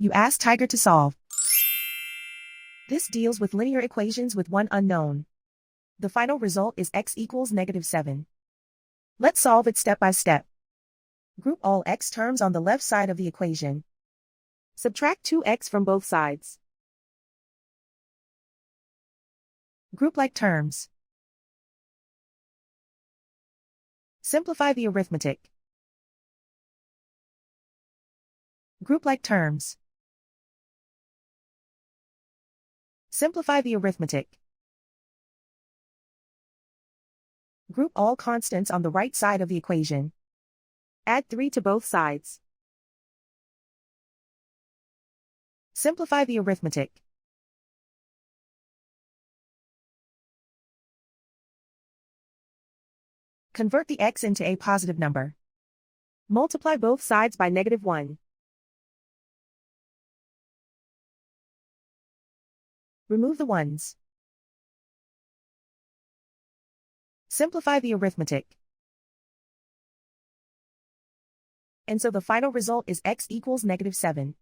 You ask Tiger to solve. This deals with linear equations with one unknown. The final result is x equals -7. Let's solve it step by step. Group all x terms on the left side of the equation. Subtract 2x from both sides. Group like terms. Simplify the arithmetic. Group like terms. Simplify the arithmetic. Group all constants on the right side of the equation. Add 3 to both sides. Simplify the arithmetic. Convert the x into a positive number. Multiply both sides by -1. Remove the ones. Simplify the arithmetic. And so the final result is x equals -7.